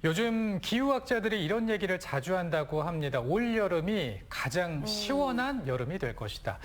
요즘 기후학자들이 이런 얘기를 자주 한다고 합니다. 올 여름이 가장 시원한 여름이 될 것이다.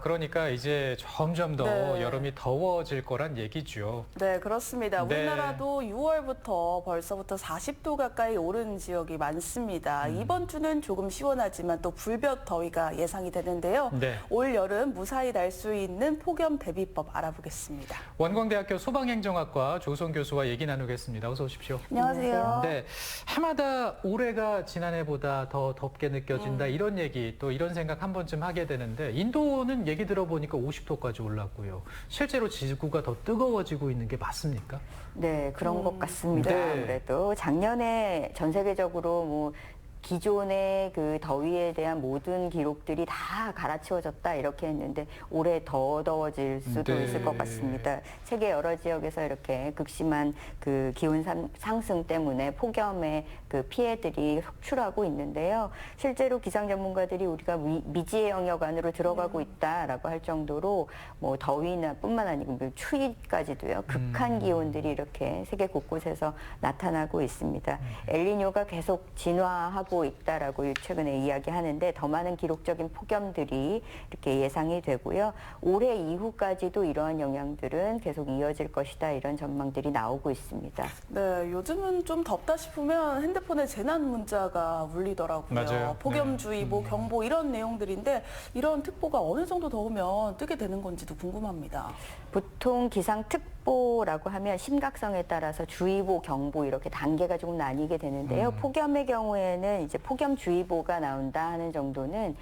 그러니까 이제 점점 더 여름이 더워질 거란 얘기죠. 네, 그렇습니다. 네. 우리나라도 6월부터 벌써부터 40도 가까이 오른 지역이 많습니다. 이번 주는 조금 시원하지만 또 불볕 더위가 예상이 되는데요. 네. 올 여름 무사히 날 수 있는 폭염 대비법 알아보겠습니다. 원광대학교 소방행정학과 조성 교수와 얘기 나누겠습니다. 어서 오십시오. 안녕하세요. 네, 해마다 올해가 지난해보다 더 덥게 느껴진다 이런 얘기 또 이런 생각 한 번쯤 하게 되는데 인도는 얘기 들어보니까 50도까지 올랐고요. 실제로 지구가 더 뜨거워지고 있는 게 맞습니까? 네, 그런 것 같습니다. 네. 아무래도 작년에 전 세계적으로 뭐 기존의 그 더위에 대한 모든 기록들이 다 갈아치워졌다 이렇게 했는데 올해 더 더워질 수도 네. 있을 것 같습니다. 세계 여러 지역에서 이렇게 극심한 그 기온 상승 때문에 폭염의 그 피해들이 속출하고 있는데요. 실제로 기상 전문가들이 우리가 미지의 영역 안으로 들어가고 있다라고 할 정도로 뭐 더위나 뿐만 아니고 추위까지도요. 극한 기온들이 이렇게 세계 곳곳에서 나타나고 있습니다. 엘니뇨가 계속 진화하고 있다라고 최근에 이야기하는데 더 많은 기록적인 폭염들이 이렇게 예상이 되고요. 올해 이후까지도 이러한 영향들은 계속 이어질 것이다 이런 전망들이 나오고 있습니다. 네, 요즘은 좀 덥다 싶으면 핸드폰에 재난 문자가 울리더라고요. 맞아요. 폭염주의보, 네. 경보 이런 내용들인데 이런 특보가 어느 정도 더우면 뜨게 되는 건지도 궁금합니다. 보통 기상특보라고 하면 심각성에 따라서 주의보, 경보 이렇게 단계가 조금 나뉘게 되는데요. 폭염의 경우에는 이제 폭염주의보가 나온다 하는 정도는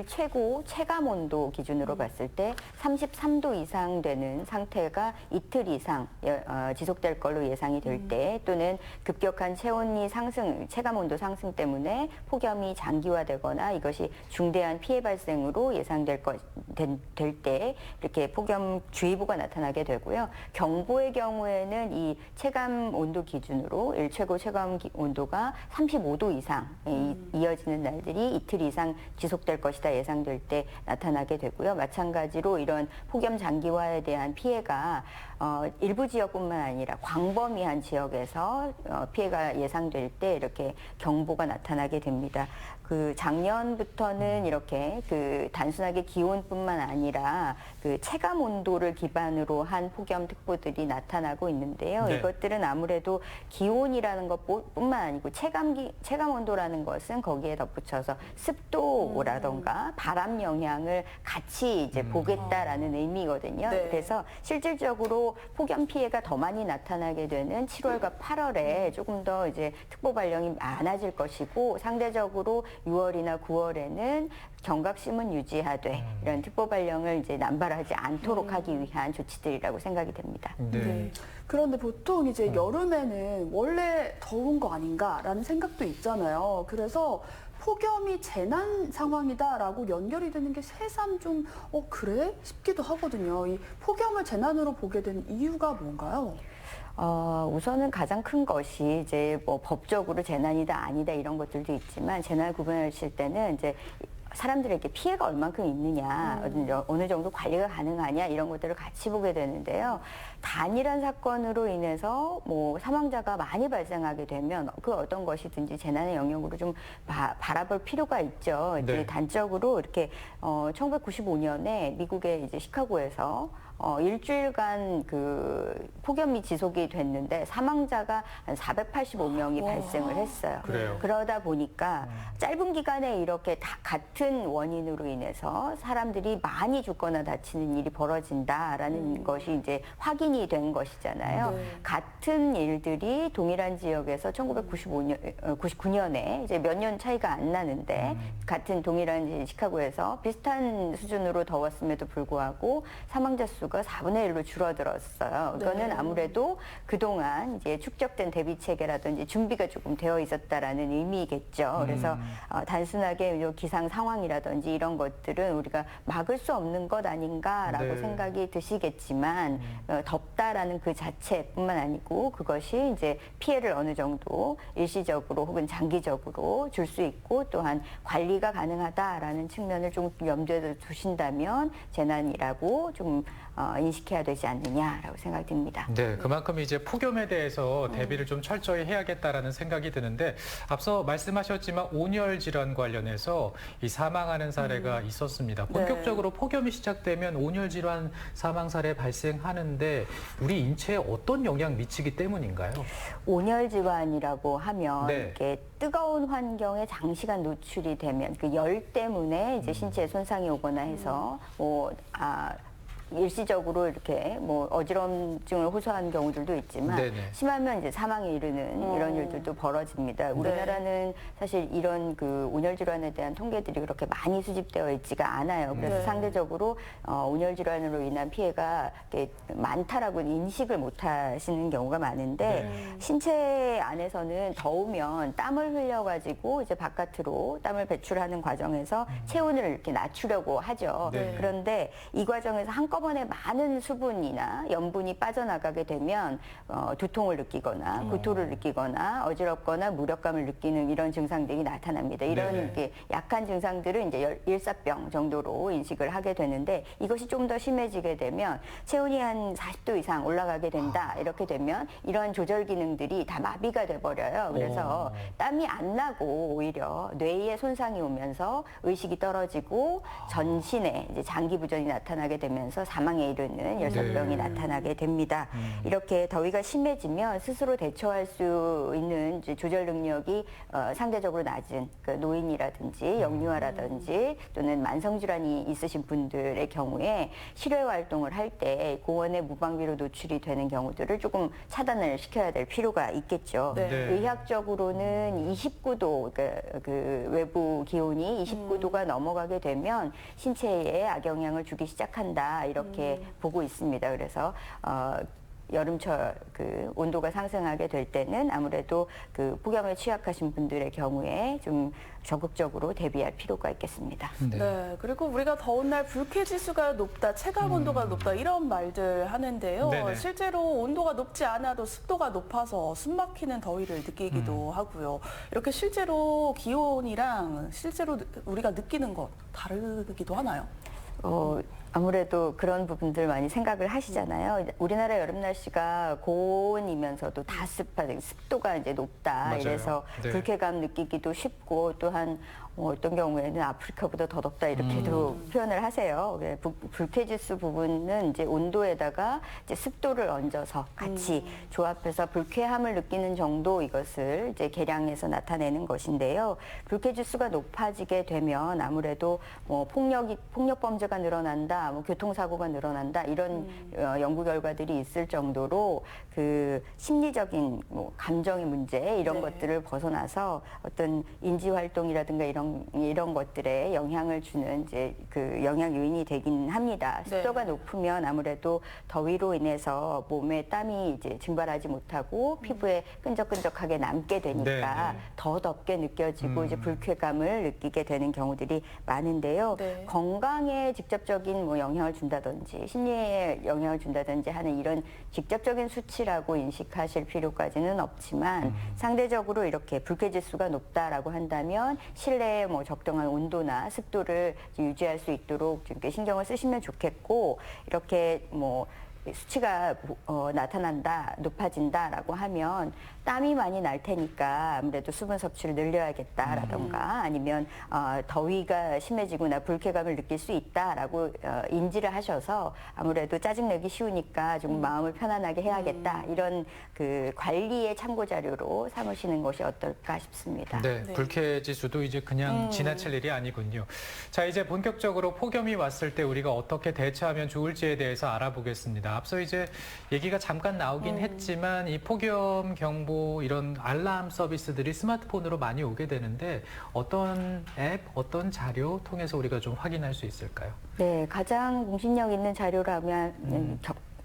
최고 체감온도 기준으로 봤을 때 33도 이상 되는 상태가 이틀 이상 지속될 걸로 예상이 될 때 또는 급격한 체감온도 상승 때문에 폭염이 장기화되거나 이것이 중대한 피해 발생으로 예상될 때 이렇게 폭염주의보가 나타나게 되고요. 경보의 경우에는 이 체감 온도 기준으로 최고 체감 온도가 35도 이상 이어지는 날들이 이틀 이상 지속될 것이다 예상될 때 나타나게 되고요. 마찬가지로 이런 폭염 장기화에 대한 피해가 일부 지역뿐만 아니라 광범위한 지역에서 피해가 예상될 때 이렇게 경보가 나타나게 됩니다. 그 작년부터는 이렇게 그 단순하게 기온뿐만 아니라 그 체감 온도를 기반으로 한 폭염 특보들이 나타나고 있는데요. 네. 이것들은 아무래도 기온이라는 것뿐만 아니고 체감 온도라는 것은 거기에 덧붙여서 습도라던가 바람 영향을 같이 이제 보겠다라는 의미거든요. 네. 그래서 실질적으로 폭염 피해가 더 많이 나타나게 되는 7월과 8월에 조금 더 이제 특보 발령이 많아질 것이고 상대적으로 6월이나 9월에는 경각심은 유지하되 이런 특보 발령을 이제 남발하지 않도록 하기 위한 조치들이라고 생각이 됩니다. 네. 그런데 보통 이제 여름에는 원래 더운 거 아닌가라는 생각도 있잖아요. 그래서 폭염이 재난 상황이다라고 연결이 되는 게 새삼 좀 그래? 싶기도 하거든요. 이 폭염을 재난으로 보게 된 이유가 뭔가요? 우선은 가장 큰 것이 이제 뭐 법적으로 재난이다 아니다 이런 것들도 있지만 재난을 구분하실 때는 이제 사람들에게 피해가 얼만큼 있느냐, 어느 정도 관리가 가능하냐 이런 것들을 같이 보게 되는데요. 단일한 사건으로 인해서 뭐 사망자가 많이 발생하게 되면 그 어떤 것이든지 재난의 영역으로 좀 바라볼 필요가 있죠. 네. 이제 단적으로 이렇게 1995년에 미국의 이제 시카고에서 일주일간 그 폭염이 지속이 됐는데 사망자가 한 485명이 발생을 했어요. 그래요. 그러다 보니까 짧은 기간에 이렇게 다 같은 원인으로 인해서 사람들이 많이 죽거나 다치는 일이 벌어진다라는 것이 이제 확인이 된 것이잖아요. 같은 일들이 동일한 지역에서 99년에 이제 몇 년 차이가 안 나는데 같은 동일한 이제 시카고에서 비슷한 수준으로 더웠음에도 불구하고 사망자 수가 4분의 1로 줄어들었어요. 이거는 아무래도 그동안 이제 축적된 대비 체계라든지 준비가 조금 되어 있었다라는 의미겠죠. 그래서 단순하게 기상 상황이라든지 이런 것들은 우리가 막을 수 없는 것 아닌가라고 네. 생각이 드시겠지만 덥다라는 그 자체뿐만 아니고 그것이 이제 피해를 어느 정도 일시적으로 혹은 장기적으로 줄 수 있고 또한 관리가 가능하다라는 측면을 좀 염두에 두신다면 재난이라고 좀 인식해야 되지 않느냐라고 생각이 듭니다. 네, 그만큼 이제 폭염에 대해서 대비를 좀 철저히 해야겠다라는 생각이 드는데 앞서 말씀하셨지만 온열 질환 관련해서 이 사망하는 사례가 있었습니다. 본격적으로 폭염이 시작되면 온열 질환 사망 사례 발생하는데 우리 인체에 어떤 영향 미치기 때문인가요? 온열 질환이라고 하면 네. 이렇게 뜨거운 환경에 장시간 노출이 되면 그 열 때문에 이제 신체에 손상이 오거나 해서 일시적으로 이렇게 뭐 어지럼증을 호소하는 경우들도 있지만 네네. 심하면 이제 사망에 이르는 이런 일들도 벌어집니다. 우리나라는 사실 이런 그 온열 질환에 대한 통계들이 그렇게 많이 수집되어 있지가 않아요. 그래서 네. 상대적으로 온열 질환으로 인한 피해가 이렇게 많다라고 인식을 못 하시는 경우가 많은데 신체 안에서는 더우면 땀을 흘려가지고 이제 바깥으로 땀을 배출하는 과정에서 체온을 이렇게 낮추려고 하죠. 네. 그런데 이 과정에서 한꺼번에 많은 수분이나 염분이 빠져나가게 되면 두통을 느끼거나 구토를 느끼거나 어지럽거나 무력감을 느끼는 이런 증상들이 나타납니다. 이런 네네. 이렇게 약한 증상들은 이제 일사병 정도로 인식을 하게 되는데 이것이 좀 더 심해지게 되면 체온이 한 40도 이상 올라가게 된다. 이렇게 되면 이런 조절 기능들이 다 마비가 돼버려요. 그래서 땀이 안 나고 오히려 뇌에 손상이 오면서 의식이 떨어지고 전신에 이제 장기 부전이 나타나게 되면서 사망에 이르는 열사병이 나타나게 됩니다. 이렇게 더위가 심해지면 스스로 대처할 수 있는 이제 조절 능력이 상대적으로 낮은 그 노인이라든지 영유아라든지 또는 만성질환이 있으신 분들의 경우에 실외 활동을 할 때 고온의 무방비로 노출이 되는 경우들을 조금 차단을 시켜야 될 필요가 있겠죠. 네. 네. 의학적으로는 29도 그 외부 기온이 29도가 넘어가게 되면 신체에 악영향을 주기 시작한다 이렇게 보고 있습니다. 그래서 여름철 그 온도가 상승하게 될 때는 아무래도 그 폭염에 취약하신 분들의 경우에 좀 적극적으로 대비할 필요가 있겠습니다. 네, 그리고 우리가 더운 날 불쾌지수가 높다, 체감 온도가 높다 이런 말들 하는데요. 네네. 실제로 온도가 높지 않아도 습도가 높아서 숨막히는 더위를 느끼기도 하고요. 이렇게 실제로 기온이랑 실제로 우리가 느끼는 것 다르기도 하나요? 아무래도 그런 부분들 많이 생각을 하시잖아요. 우리나라 여름 날씨가 고온이면서도 다습하다, 습도가 이제 높다. 맞아요. 이래서 네. 불쾌감 느끼기도 쉽고 또한 어떤 경우에는 아프리카보다 더 덥다 이렇게도 표현을 하세요. 그래, 불쾌지수 부분은 이제 온도에다가 이제 습도를 얹어서 같이 조합해서 불쾌함을 느끼는 정도 이것을 이제 계량해서 나타내는 것인데요. 불쾌지수가 높아지게 되면 아무래도 뭐 폭력 범죄가 늘어난다, 뭐 교통사고가 늘어난다 이런 연구 결과들이 있을 정도로 그 심리적인 뭐 감정의 문제 이런 것들을 벗어나서 어떤 인지 활동이라든가 이런 것들에 영향을 주는 이제 그 영향 요인이 되긴 합니다. 습도가 높으면 아무래도 더위로 인해서 몸에 땀이 이제 증발하지 못하고 피부에 끈적끈적하게 남게 되니까 더 덥게 느껴지고 이제 불쾌감을 느끼게 되는 경우들이 많은데요. 네. 건강에 직접적인 뭐 영향을 준다든지 심리에 영향을 준다든지 하는 이런 직접적인 수치라고 인식하실 필요까지는 없지만 상대적으로 이렇게 불쾌지수가 높다라고 한다면 실내에 뭐 적정한 온도나 습도를 유지할 수 있도록 좀 이렇게 신경을 쓰시면 좋겠고 이렇게 뭐 수치가 나타난다, 높아진다라고 하면 땀이 많이 날 테니까 아무래도 수분 섭취를 늘려야겠다라던가 아니면 더위가 심해지거나 불쾌감을 느낄 수 있다라고 인지를 하셔서 아무래도 짜증내기 쉬우니까 좀 마음을 편안하게 해야겠다 이런 그 관리의 참고 자료로 삼으시는 것이 어떨까 싶습니다. 네, 불쾌지수도 이제 그냥 지나칠 일이 아니군요. 자, 이제 본격적으로 폭염이 왔을 때 우리가 어떻게 대처하면 좋을지에 대해서 알아보겠습니다. 앞서 이제 얘기가 잠깐 나오긴 했지만 이 폭염 경보 이런 알람 서비스들이 스마트폰으로 많이 오게 되는데 어떤 앱, 어떤 자료 통해서 우리가 좀 확인할 수 있을까요? 네, 가장 공신력 있는 자료라면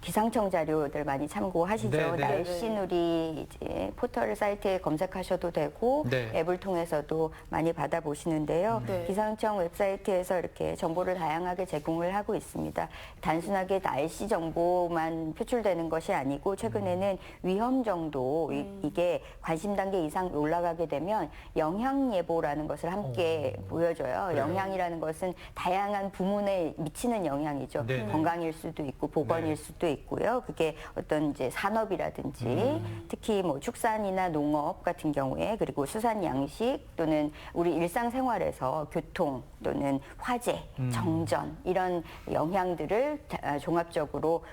기상청 자료들 많이 참고하시죠. 네, 네. 날씨누리 이제 포털 사이트에 검색하셔도 되고 네. 앱을 통해서도 많이 받아보시는데요. 네. 기상청 웹사이트에서 이렇게 정보를 다양하게 제공을 하고 있습니다. 단순하게 날씨 정보만 표출되는 것이 아니고 최근에는 위험 정도 이게 관심 단계 이상 올라가게 되면 영향 예보라는 것을 함께 보여줘요. 그래요? 영향이라는 것은 다양한 부문에 미치는 영향이죠. 네. 건강일 수도 있고 보건일 네. 수도 있고요. 그게 어떤 이제 산업이라든지 특히 뭐 축산이나 농업 같은 경우에 그리고 수산 양식 또는 우리 일상생활에서 교통 또는 화재, 정전 이런 영향들을 종합적으로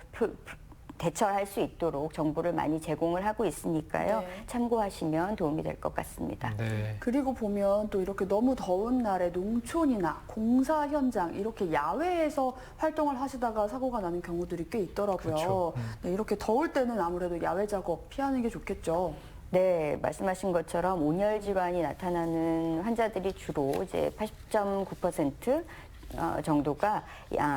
대처할 수 있도록 정보를 많이 제공을 하고 있으니까요. 네. 참고하시면 도움이 될 것 같습니다. 네. 그리고 보면 또 이렇게 너무 더운 날에 농촌이나 공사 현장 이렇게 야외에서 활동을 하시다가 사고가 나는 경우들이 꽤 있더라고요. 그렇죠. 네, 이렇게 더울 때는 아무래도 야외 작업 피하는 게 좋겠죠. 네, 말씀하신 것처럼 온열 질환이 나타나는 환자들이 주로 이제 80.9% 정도가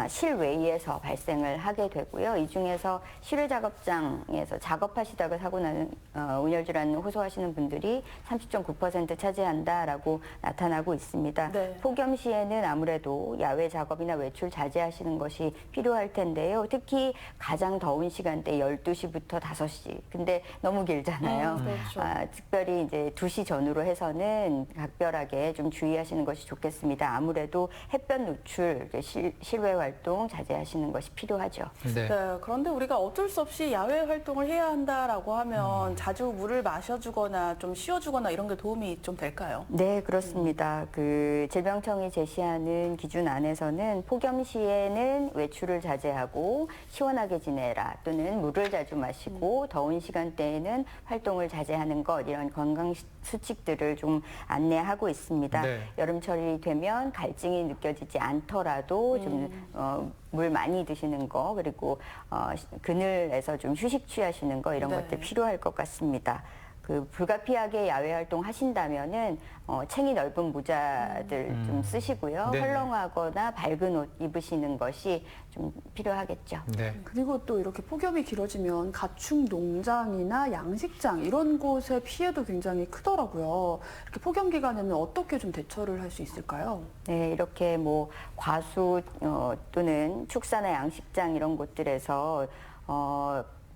실외에서 발생을 하게 되고요. 이 중에서 실외 작업장에서 작업하시다가 사고 나는 온열 질환을 호소하시는 분들이 30.9% 차지한다라고 나타나고 있습니다. 네. 폭염 시에는 아무래도 야외 작업이나 외출 자제하시는 것이 필요할 텐데요. 특히 가장 더운 시간대 12시부터 5시. 근데 너무 길잖아요. 그렇죠. 특별히 이제 2시 전후로 해서는 각별하게 좀 주의하시는 것이 좋겠습니다. 아무래도 햇볕 노출, 실외 활동 자제하시는 것이 필요하죠. 네. 네, 그런데 우리가 어쩔 수 없이 야외 활동을 해야 한다라고 하면 자주 물을 마셔주거나 좀 쉬어주거나 이런 게 도움이 좀 될까요? 네, 그렇습니다. 그 질병청이 제시하는 기준 안에서는 폭염 시에는 외출을 자제하고 시원하게 지내라 또는 물을 자주 마시고 더운 시간대에는 활동을 자제하는 것 이런 건강 수칙들을 좀 안내하고 있습니다. 네. 여름철이 되면 갈증이 느껴지지 않더라도 좀 물 많이 드시는 거 그리고 그늘에서 좀 휴식 취하시는 거 이런 네. 것들 필요할 것 같습니다. 그 불가피하게 야외 활동 하신다면은 챙이 넓은 모자들 좀 쓰시고요. 네네. 헐렁하거나 밝은 옷 입으시는 것이 좀 필요하겠죠. 네. 그리고 또 이렇게 폭염이 길어지면 가축 농장이나 양식장 이런 곳의 피해도 굉장히 크더라고요. 이렇게 폭염 기간에는 어떻게 좀 대처를 할 수 있을까요? 네, 이렇게 뭐 과수 또는 축사나 양식장 이런 곳들에서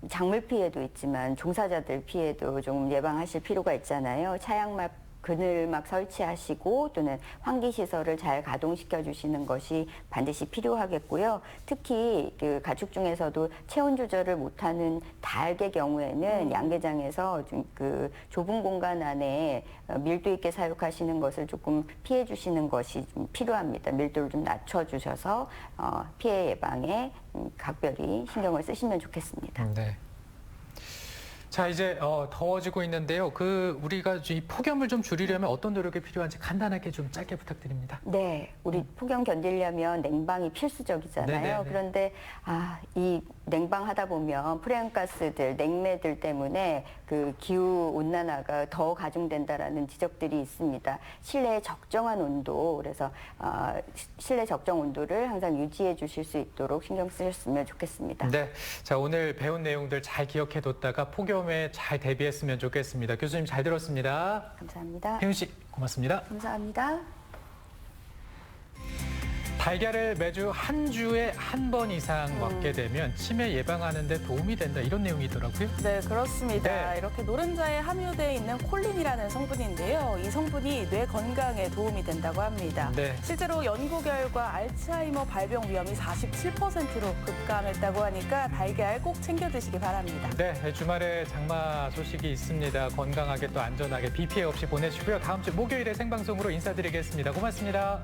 작물 피해도 있지만 종사자들 피해도 좀 예방하실 필요가 있잖아요. 차양막 그늘막 설치하시고 또는 환기 시설을 잘 가동시켜 주시는 것이 반드시 필요하겠고요. 특히 그 가축 중에서도 체온 조절을 못하는 닭의 경우에는 양계장에서 좀 그 좁은 공간 안에 밀도 있게 사육하시는 것을 조금 피해 주시는 것이 좀 필요합니다. 밀도를 좀 낮춰 주셔서 피해 예방에 각별히 신경을 쓰시면 좋겠습니다. 네. 자, 이제 더워지고 있는데요. 우리가 이 폭염을 좀 줄이려면 어떤 노력이 필요한지 간단하게 좀 짧게 부탁드립니다. 네, 우리 폭염 견디려면 냉방이 필수적이잖아요. 네네네. 그런데 이 냉방 하다 보면 프레온가스들, 냉매들 때문에 그 기후 온난화가 더 가중된다라는 지적들이 있습니다. 실내의 적정한 온도, 그래서 실내 적정 온도를 항상 유지해 주실 수 있도록 신경 쓰셨으면 좋겠습니다. 네. 자, 오늘 배운 내용들 잘 기억해뒀다가 폭염에 잘 대비했으면 좋겠습니다. 교수님 잘 들었습니다. 감사합니다. 혜윤 씨 고맙습니다. 감사합니다. 달걀을 매주 한 주에 한 번 이상 먹게 되면 치매 예방하는 데 도움이 된다 이런 내용이더라고요. 네, 그렇습니다. 네. 이렇게 노른자에 함유되어 있는 콜린이라는 성분인데요. 이 성분이 뇌 건강에 도움이 된다고 합니다. 네. 실제로 연구 결과 알츠하이머 발병 위험이 47%로 급감했다고 하니까 달걀 꼭 챙겨 드시기 바랍니다. 네, 주말에 장마 소식이 있습니다. 건강하게 또 안전하게 비 피해 없이 보내시고요. 다음 주 목요일에 생방송으로 인사드리겠습니다. 고맙습니다.